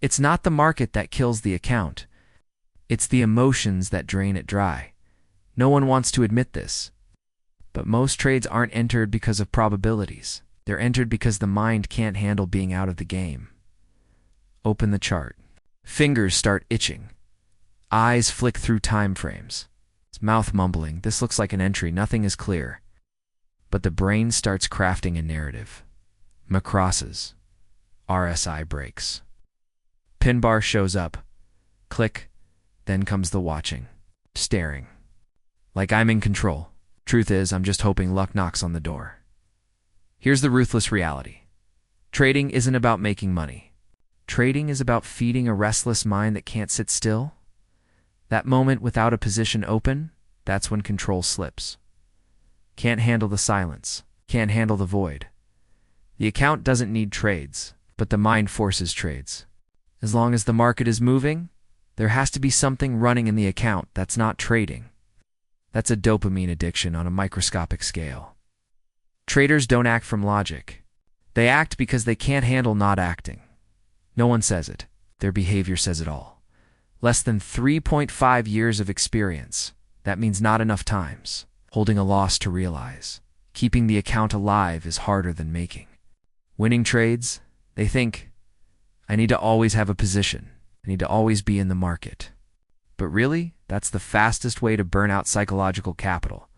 It's not the market that kills the account. It's the emotions that drain it dry. No one wants to admit this. But most trades aren't entered because of probabilities. They're entered because the mind can't handle being out of the game. Open the chart. Fingers start itching. Eyes flick through time frames. Mouth mumbling, this looks like an entry, nothing is clear. But the brain starts crafting a narrative. M crosses. RSI breaks. Pin bar shows up. Click. Then comes the watching. Staring. Like I'm in control. Truth is, I'm just hoping luck knocks on the door. Here's the ruthless reality. Trading isn't about making money. Trading is about feeding a restless mind that can't sit still. That moment without a position open, that's when control slips. Can't handle the silence. Can't handle the void. The account doesn't need trades, but the mind forces trades. As long as the market is moving, there has to be something running in the account that's not trading. That's a dopamine addiction on a microscopic scale. Traders don't act from logic. They act because they can't handle not acting. No one says it. Their behavior says it all. Less than 3.5 years of experience. That means not enough times. Holding a loss to realize. Keeping the account alive is harder than making. Winning trades, they think, I need to always have a position. I need to always be in the market. But really, that's the fastest way to burn out psychological capital.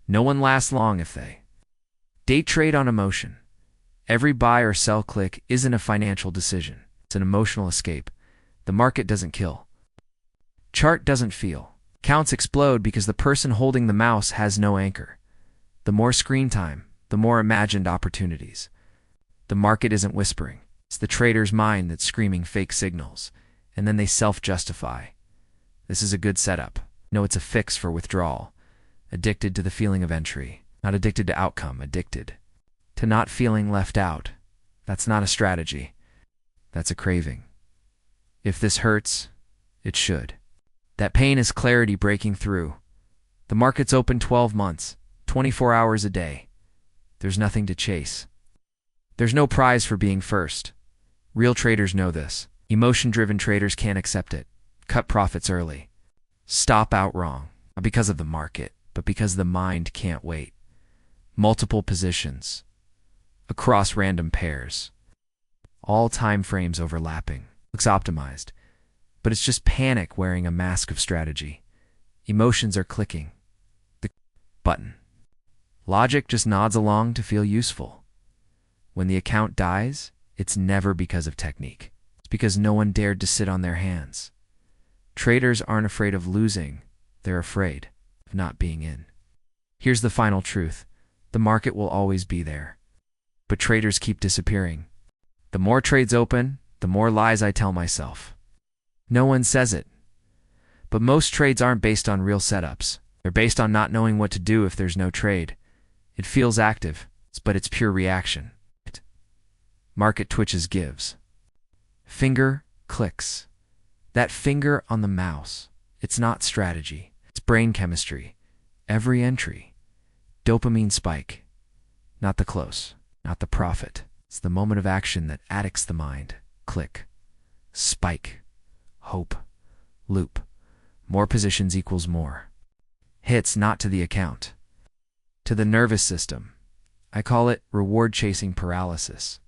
No one lasts long if they day trade on emotion. Every buy or sell click isn't a financial decision. It's an emotional escape. The market doesn't kill. Chart doesn't feel. Counts explode because the person holding the mouse has no anchor. The more screen time, the more imagined opportunities. The market isn't whispering. It's the trader's mind that's screaming fake signals. And then they self-justify. This is a good setup. No, it's a fix for withdrawal. Addicted to the feeling of entry. Not addicted to outcome, addicted to not feeling left out. That's not a strategy. That's a craving. If this hurts, it should. That pain is clarity breaking through. The market's open 12 months, 24 hours a day. There's nothing to chase. There's no prize for being first. Real traders know this. Emotion-driven traders can't accept it. Cut profits early. Stop out wrong. Not because of the market, but because the mind can't wait. Multiple positions. Across random pairs. All time frames overlapping. Looks optimized. But it's just panic wearing a mask of strategy. Emotions are clicking. The button. Logic just nods along to feel useful. When the account dies, it's never because of technique. It's because no one dared to sit on their hands. Traders aren't afraid of losing. They're afraid of not being in. Here's the final truth. The market will always be there. But traders keep disappearing. The more trades open, the more lies I tell myself. No one says it. But most trades aren't based on real setups. They're based on not knowing what to do if there's no trade. It feels active, but it's pure reaction. Market twitches gives. Finger clicks. That finger on the mouse. It's not strategy. It's brain chemistry. Every entry. Dopamine spike. Not the close. Not the profit. It's the moment of action that addicts the mind. Click. Spike. Hope. Loop. More positions equals more. Hits not to the account. To the nervous system. I call it reward-chasing paralysis.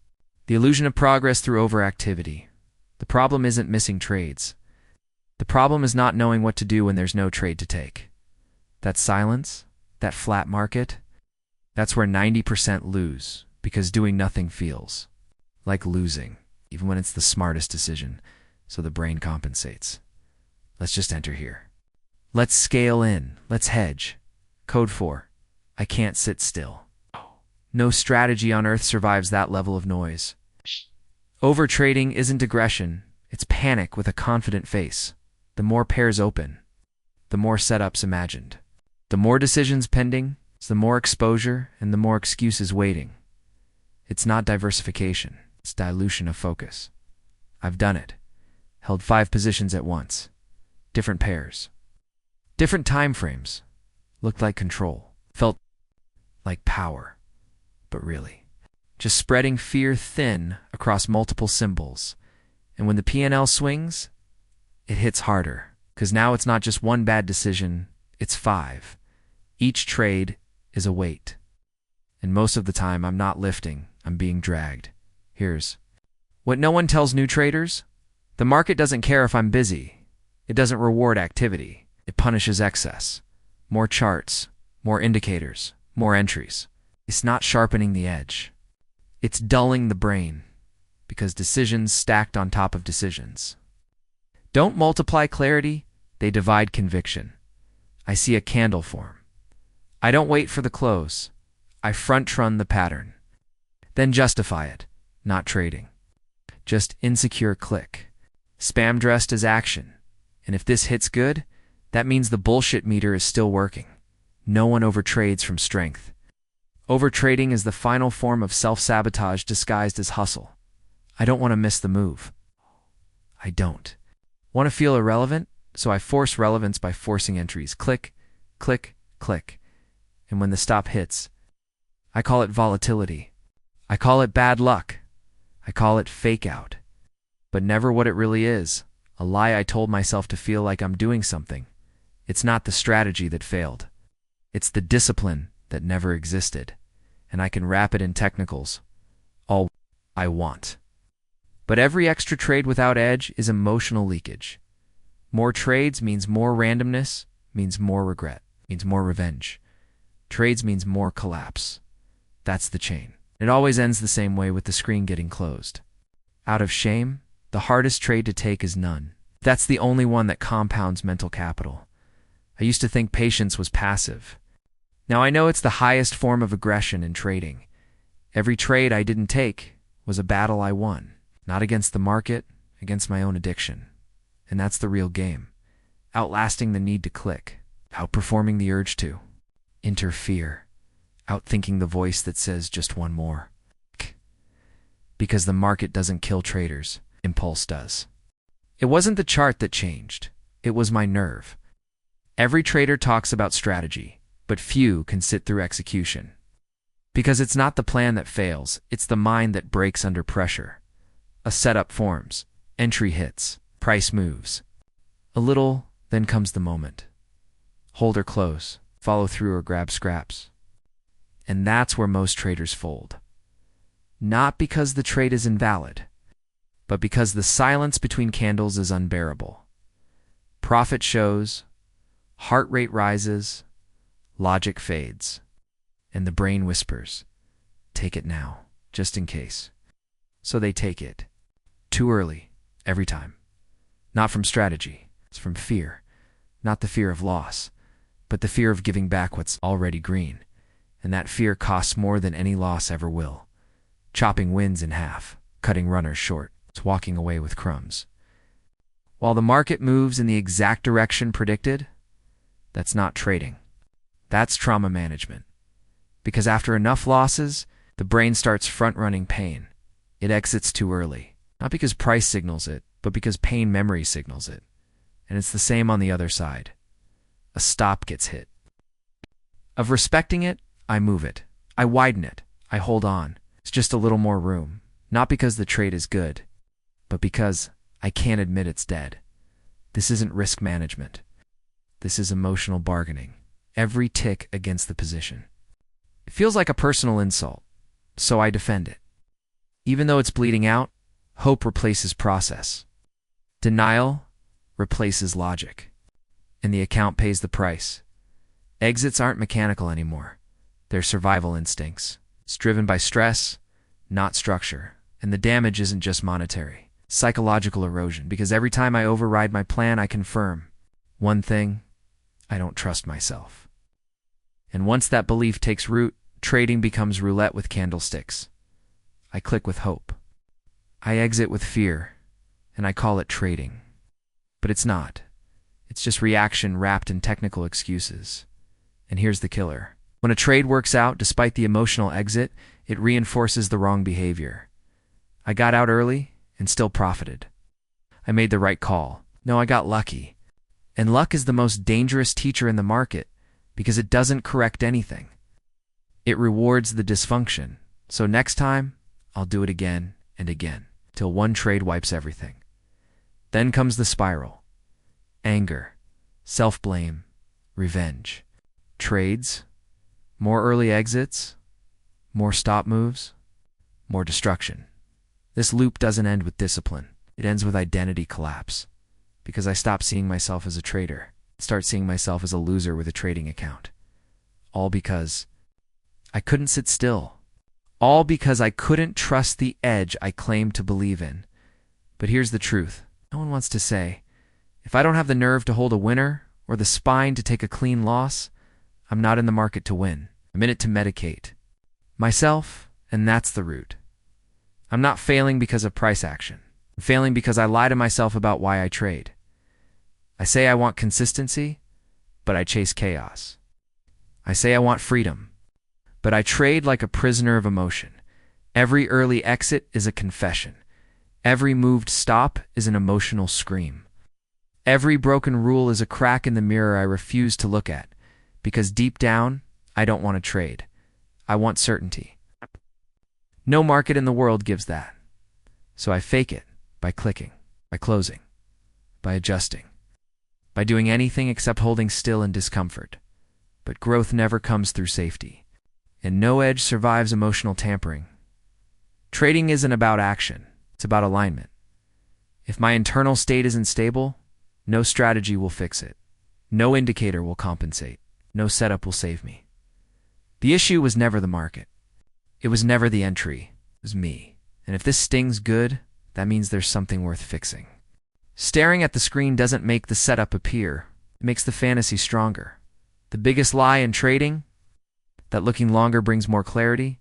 The illusion of progress through overactivity. The problem isn't missing trades. The problem is not knowing what to do when there's no trade to take. That silence, that flat market, that's where 90% lose, because doing nothing feels like losing, even when it's the smartest decision, so the brain compensates. Let's just enter here. Let's scale in. Let's hedge. Code 4. I can't sit still. No strategy on earth survives that level of noise. Overtrading isn't aggression. It's panic with a confident face. The more pairs open, the more setups imagined. The more decisions pending, the more exposure and the more excuses waiting. It's not diversification. It's dilution of focus. I've done it. Held 5 positions at once. Different pairs. Different time frames. Looked like control. Felt like power. But really, just spreading fear thin across multiple symbols. And when the P&L swings, it hits harder. Because now it's not just one bad decision, it's 5. Each trade is a weight. And most of the time, I'm not lifting, I'm being dragged. Here's what no one tells new traders. The market doesn't care if I'm busy. It doesn't reward activity. It punishes excess. More charts, more indicators, more entries. It's not sharpening the edge. It's dulling the brain, because decisions stacked on top of decisions don't multiply clarity, they divide conviction. I see a candle form. I don't wait for the close. I front-run the pattern. Then justify it, not trading. Just insecure click. Spam dressed as action. And if this hits good, that means the bullshit meter is still working. No one overtrades from strength. Overtrading is the final form of self-sabotage disguised as hustle. I don't want to miss the move. I don't. Want to feel irrelevant? So I force relevance by forcing entries. Click, click, click. And when the stop hits, I call it volatility. I call it bad luck. I call it fake out. But never what it really is. A lie I told myself to feel like I'm doing something. It's not the strategy that failed. It's the discipline that never existed. And I can wrap it in technicals. All I want. But every extra trade without edge is emotional leakage. More trades means more randomness, means more regret, means more revenge. Trades means more collapse. That's the chain. It always ends the same way with the screen getting closed. Out of shame, the hardest trade to take is none. That's the only one that compounds mental capital. I used to think patience was passive. Now I know it's the highest form of aggression in trading. Every trade I didn't take was a battle I won. Not against the market, against my own addiction. And that's the real game. Outlasting the need to click. Outperforming the urge to interfere. Outthinking the voice that says just one more. Because the market doesn't kill traders. Impulse does. It wasn't the chart that changed. It was my nerve. Every trader talks about strategy, but few can sit through execution. Because it's not the plan that fails, it's the mind that breaks under pressure. A setup forms, entry hits, price moves. A little, then comes the moment. Hold or close, follow through or grab scraps. And that's where most traders fold. Not because the trade is invalid, but because the silence between candles is unbearable. Profit shows, heart rate rises, logic fades, and the brain whispers, take it now, just in case. So they take it. Too early, every time. Not from strategy, it's from fear. Not the fear of loss, but the fear of giving back what's already green. And that fear costs more than any loss ever will. Chopping wins in half, cutting runners short, it's walking away with crumbs. While the market moves in the exact direction predicted, that's not trading. That's trauma management. Because after enough losses, the brain starts front-running pain. It exits too early. Not because price signals it, but because pain memory signals it. And it's the same on the other side. A stop gets hit. Of respecting it, I move it. I widen it. I hold on. It's just a little more room. Not because the trade is good, but because I can't admit it's dead. This isn't risk management. This is emotional bargaining. Every tick against the position. It feels like a personal insult, so I defend it. Even though it's bleeding out, hope replaces process. Denial replaces logic. And the account pays the price. Exits aren't mechanical anymore. They're survival instincts. It's driven by stress, not structure. And the damage isn't just monetary. Psychological erosion, because every time I override my plan, I confirm one thing: I don't trust myself. And once that belief takes root, trading becomes roulette with candlesticks. I click with hope. I exit with fear, and I call it trading. But it's not. It's just reaction wrapped in technical excuses. And here's the killer. When a trade works out despite the emotional exit, it reinforces the wrong behavior. I got out early and still profited. I made the right call. No, I got lucky. And luck is the most dangerous teacher in the market because it doesn't correct anything. It rewards the dysfunction. So next time, I'll do it again and again, till one trade wipes everything. Then comes the spiral. Anger, self-blame, revenge. Trades, more early exits, more stop moves, more destruction. This loop doesn't end with discipline. It ends with identity collapse. Because I stopped seeing myself as a trader, start seeing myself as a loser with a trading account. All because I couldn't sit still. All because I couldn't trust the edge I claimed to believe in. But here's the truth. No one wants to say, if I don't have the nerve to hold a winner or the spine to take a clean loss, I'm not in the market to win. I'm in it to medicate myself, and that's the root. I'm not failing because of price action. I'm failing because I lie to myself about why I trade. I say I want consistency, but I chase chaos. I say I want freedom, but I trade like a prisoner of emotion. Every early exit is a confession. Every moved stop is an emotional scream. Every broken rule is a crack in the mirror I refuse to look at, because deep down, I don't want to trade. I want certainty. No market in the world gives that. So I fake it by clicking, by closing, by adjusting, by doing anything except holding still in discomfort. But growth never comes through safety, and no edge survives emotional tampering. Trading isn't about action, it's about alignment. If my internal state isn't stable, no strategy will fix it. No indicator will compensate. No setup will save me. The issue was never the market. It was never the entry. It was me. And if this stings good, that means there's something worth fixing. Staring at the screen doesn't make the setup appear. It makes the fantasy stronger. The biggest lie in trading? That looking longer brings more clarity?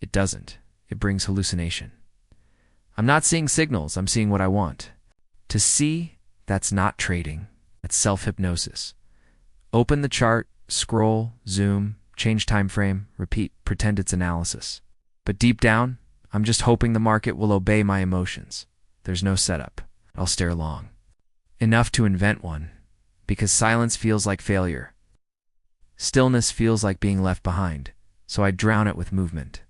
It doesn't. It brings hallucination. I'm not seeing signals, I'm seeing what I want. To see, that's not trading. That's self-hypnosis. Open the chart, scroll, zoom, change time frame, repeat, pretend it's analysis. But deep down, I'm just hoping the market will obey my emotions. There's no setup. I'll stare long. Enough to invent one, because silence feels like failure. Stillness feels like being left behind, so I drown it with movement.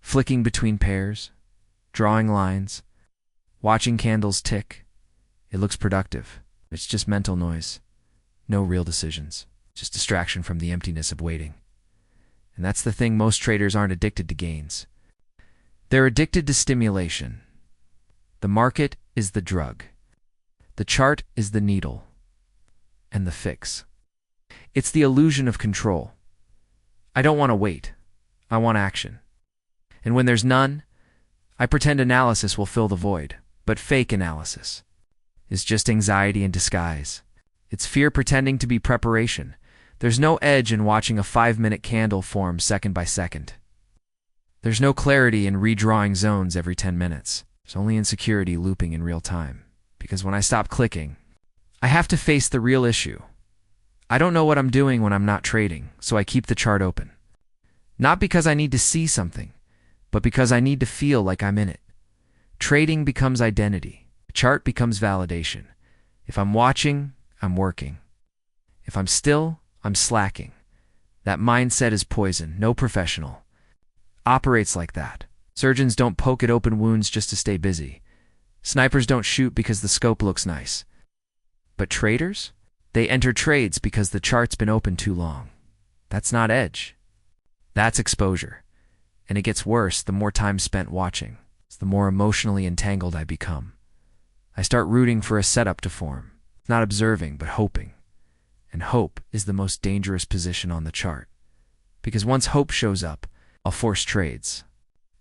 Flicking between pairs, drawing lines, watching candles tick. It looks productive. It's just mental noise. No real decisions. Just distraction from the emptiness of waiting. And that's the thing, most traders aren't addicted to gains. They're addicted to stimulation. The market is the drug. The chart is the needle. And the fix. It's the illusion of control. I don't want to wait. I want action. And when there's none, I pretend analysis will fill the void. But fake analysis is just anxiety in disguise. It's fear pretending to be preparation. There's no edge in watching a 5-minute candle form second by second. There's no clarity in redrawing zones every 10 minutes. There's only insecurity looping in real time. Because when I stop clicking, I have to face the real issue. I don't know what I'm doing when I'm not trading, so I keep the chart open. Not because I need to see something, but because I need to feel like I'm in it. Trading becomes identity. The chart becomes validation. If I'm watching, I'm working. If I'm still, I'm slacking. That mindset is poison. No professional operates like that. Surgeons don't poke at open wounds just to stay busy. Snipers don't shoot because the scope looks nice. But traders? They enter trades because the chart's been open too long. That's not edge. That's exposure. And it gets worse the more time spent watching. The more emotionally entangled I become. I start rooting for a setup to form. Not observing, but hoping. And hope is the most dangerous position on the chart. Because once hope shows up, I'll force trades.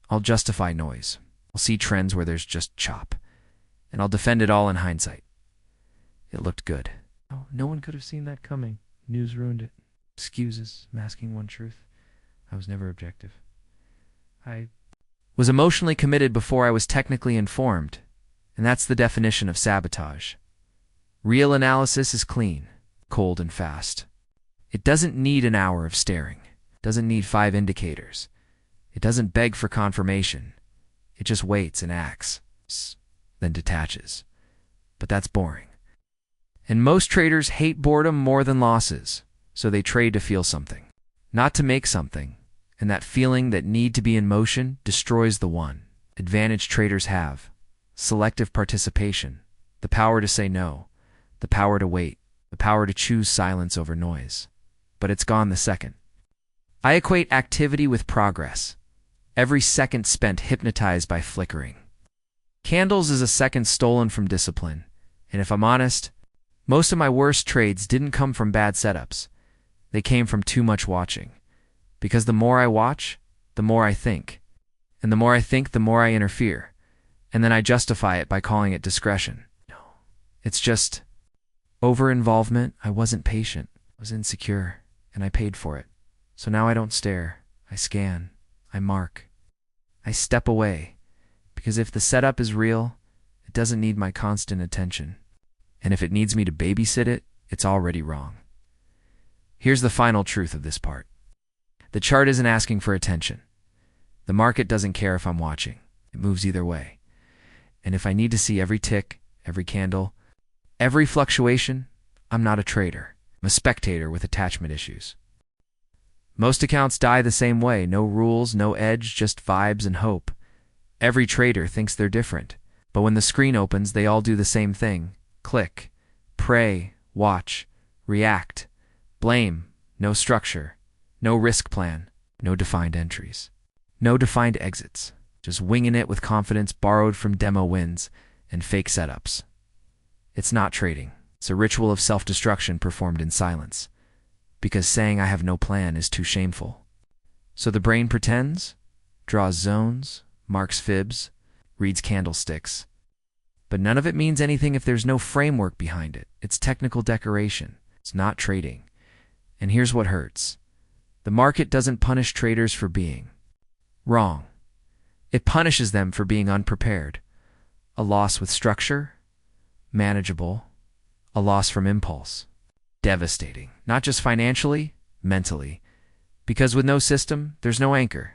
I'll justify noise. I'll see trends where there's just chop. And I'll defend it all in hindsight. It looked good. Oh, no one could have seen that coming. News ruined it. Excuses, masking one truth. I was never objective. I was emotionally committed before I was technically informed. And that's the definition of sabotage. Real analysis is clean, cold, and fast. It doesn't need an hour of staring. It doesn't need 5 indicators. It doesn't beg for confirmation. It just waits and acts, then detaches. But that's boring. And most traders hate boredom more than losses, so they trade to feel something, not to make something. And that feeling, that need to be in motion, destroys the one advantage traders have: selective participation. The The power to say no, the power to wait, the power to choose silence over noise. But it's gone the second. I equate activity with progress. Every second spent hypnotized by flickering. Candles is a second stolen from discipline. And if I'm honest, most of my worst trades didn't come from bad setups. They came from too much watching. Because the more I watch, the more I think. And the more I think, the more I interfere. And then I justify it by calling it discretion. No, it's just over-involvement. I wasn't patient. I was insecure. And I paid for it. So now I don't stare. I scan. I mark. I step away. Because if the setup is real, it doesn't need my constant attention. And if it needs me to babysit it, it's already wrong. Here's the final truth of this part. The chart isn't asking for attention. The market doesn't care if I'm watching. It moves either way. And if I need to see every tick, every candle, every fluctuation, I'm not a trader. I'm a spectator with attachment issues. Most accounts die the same way. No rules, no edge, just vibes and hope. Every trader thinks they're different. But when the screen opens, they all do the same thing. Click, pray, watch, react, blame, no structure, no risk plan, no defined entries, no defined exits, just winging it with confidence borrowed from demo wins and fake setups. It's not trading. It's a ritual of self-destruction performed in silence, because saying I have no plan is too shameful. So the brain pretends, draws zones, marks fibs, reads candlesticks. But none of it means anything if there's no framework behind it. It's technical decoration. It's not trading. And here's what hurts. The market doesn't punish traders for being wrong. It punishes them for being unprepared. A loss with structure, manageable. A loss from impulse, devastating. Not just financially, mentally. Because with no system, there's no anchor.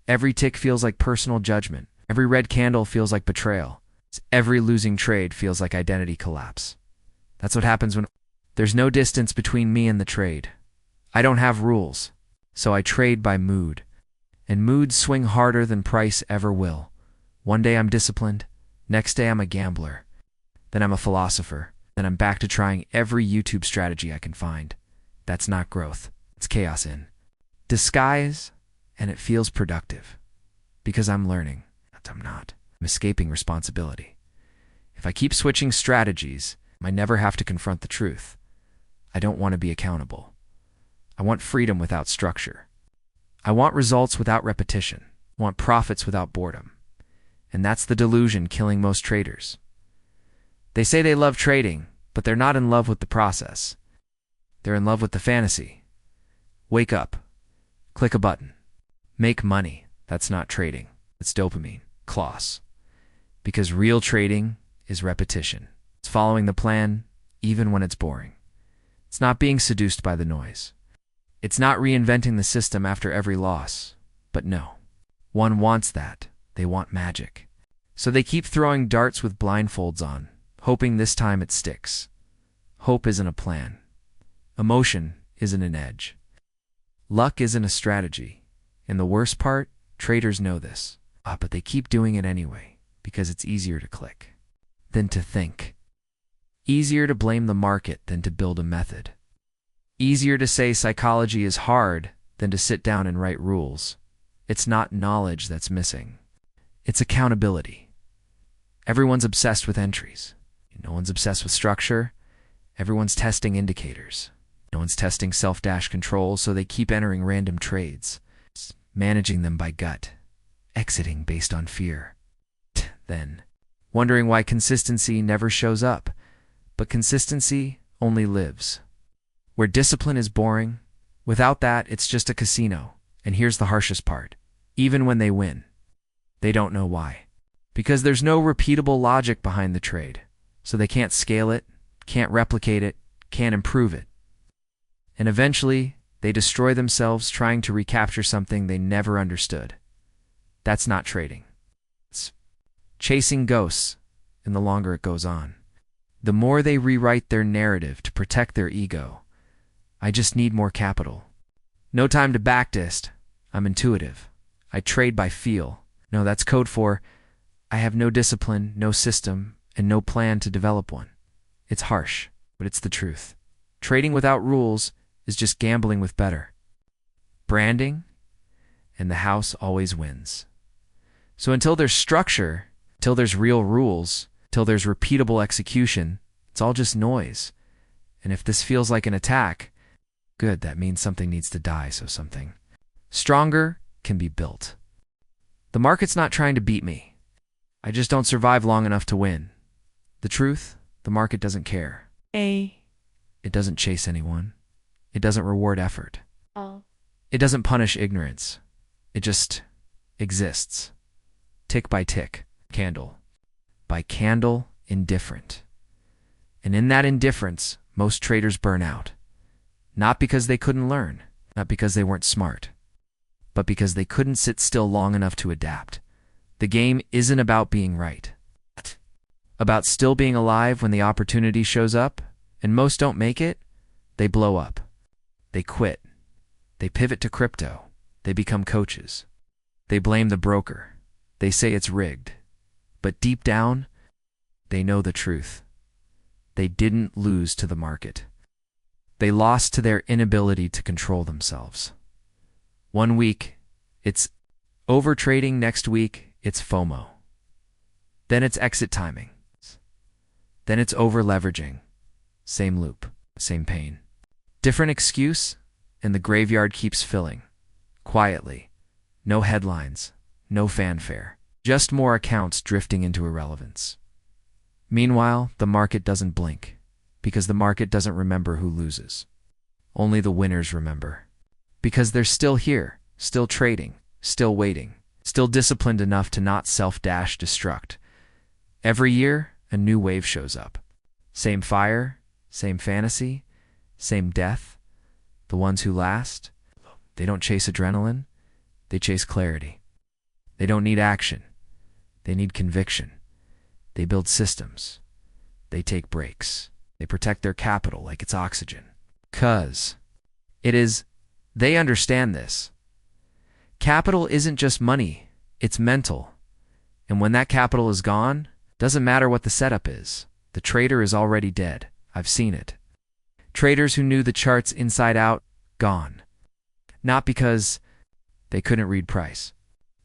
Every tick feels like personal judgment. Every red candle feels like betrayal. Every losing trade feels like identity collapse. That's what happens when there's no distance between me and the trade. I don't have rules, so I trade by mood. And moods swing harder than price ever will. One day I'm disciplined, next day I'm a gambler, then I'm a philosopher, then I'm back to trying every YouTube strategy I can find. That's not growth, it's chaos in disguise, and it feels productive. Because I'm learning, but I'm not. I'm escaping responsibility. If I keep switching strategies, I never have to confront the truth. I don't want to be accountable. I want freedom without structure. I want results without repetition. I want profits without boredom. And that's the delusion killing most traders. They say they love trading, but they're not in love with the process. They're in love with the fantasy. Wake up. Click a button. Make money. That's not trading. It's dopamine. Kloss. Because real trading is repetition. It's following the plan, even when it's boring. It's not being seduced by the noise. It's not reinventing the system after every loss. But no. One wants that. They want magic. So they keep throwing darts with blindfolds on, hoping this time it sticks. Hope isn't a plan. Emotion isn't an edge. Luck isn't a strategy. And the worst part, traders know this. But they keep doing it anyway, because it's easier to click than to think. Easier to blame the market than to build a method. Easier to say psychology is hard than to sit down and write rules. It's not knowledge that's missing. It's accountability. Everyone's obsessed with entries. No one's obsessed with structure. Everyone's testing indicators. No one's testing self-dash control, so they keep entering random trades, managing them by gut, exiting based on fear. Then, wondering why consistency never shows up. But consistency only lives. Where discipline is boring, without that, it's just a casino. And here's the harshest part. Even when they win, they don't know why. Because there's no repeatable logic behind the trade. So they can't scale it, can't replicate it, can't improve it. And eventually, they destroy themselves trying to recapture something they never understood. That's not trading. It's chasing ghosts, and the longer it goes on. The more they rewrite their narrative to protect their ego. I just need more capital. No time to backtest. I'm intuitive. I trade by feel. No, that's code for I have no discipline, no system, and no plan to develop one. It's harsh, but it's the truth. Trading without rules is just gambling with better branding, and the house always wins. So until there's structure, till there's real rules, till there's repeatable execution, it's all just noise. And if this feels like an attack, good, that means something needs to die, so something stronger can be built. The market's not trying to beat me. I just don't survive long enough to win. The truth, the market doesn't care. It doesn't chase anyone. It doesn't reward effort. It doesn't punish ignorance. It just exists. Tick by tick, candle by candle, indifferent. And in that indifference, most traders burn out. Not because they couldn't learn, not because they weren't smart, but because they couldn't sit still long enough to adapt. The game isn't about being right. About still being alive when the opportunity shows up, and most don't make it, they blow up. They quit. They pivot to crypto. They become coaches. They blame the broker. They say it's rigged. But deep down, they know the truth. They didn't lose to the market. They lost to their inability to control themselves. One week, it's overtrading. Next week, it's FOMO. Then it's exit timing. Then it's over-leveraging. Same loop, same pain. Different excuse, and the graveyard keeps filling. Quietly. No headlines, no fanfare. Just more accounts drifting into irrelevance. Meanwhile, the market doesn't blink, because the market doesn't remember who loses. Only the winners remember. Because they're still here, still trading, still waiting, still disciplined enough to not self-destruct. Every year, a new wave shows up. Same fire, same fantasy, same death. The ones who last, they don't chase adrenaline, they chase clarity. They don't need action, they need conviction. They build systems. They take breaks. They protect their capital like it's oxygen. 'Cause they understand this. Capital isn't just money, it's mental. And when that capital is gone, doesn't matter what the setup is. The trader is already dead. I've seen it. Traders who knew the charts inside out, gone. Not because they couldn't read price,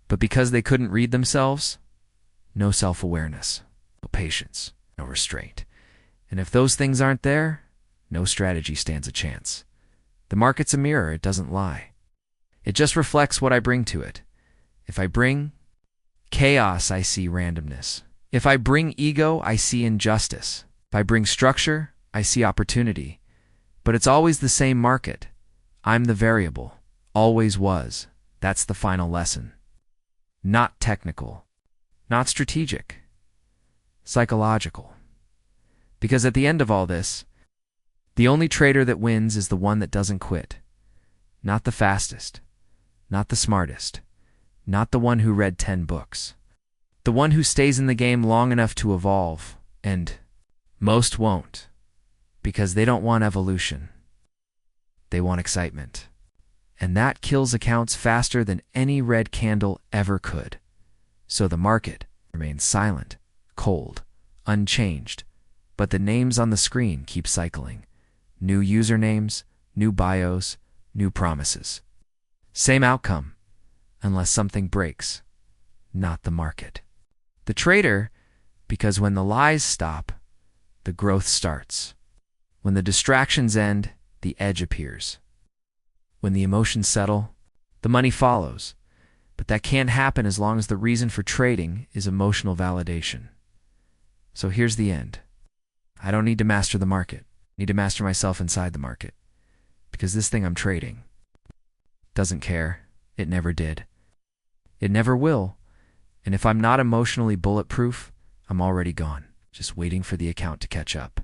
but because they couldn't read themselves. No self-awareness, no patience, no restraint. And if those things aren't there, no strategy stands a chance. The market's a mirror, it doesn't lie. It just reflects what I bring to it. If I bring chaos, I see randomness. If I bring ego, I see injustice. If I bring structure, I see opportunity. But it's always the same market. I'm the variable. Always was. That's the final lesson. Not technical. Not strategic. Psychological. Because at the end of all this, the only trader that wins is the one that doesn't quit. Not the fastest. Not the smartest. Not the one who read 10 books. The one who stays in the game long enough to evolve. And most won't. Because they don't want evolution. They want excitement. And that kills accounts faster than any red candle ever could. So the market remains silent, cold, unchanged. But the names on the screen keep cycling. New usernames, new bios, new promises. Same outcome, unless something breaks. Not the market. The trader, because when the lies stop, the growth starts. When the distractions end, the edge appears. When the emotions settle, the money follows. But that can't happen as long as the reason for trading is emotional validation. So here's the end. I don't need to master the market. I need to master myself inside the market. Because this thing I'm trading doesn't care. It never did. It never will. And if I'm not emotionally bulletproof, I'm already gone, just waiting for the account to catch up.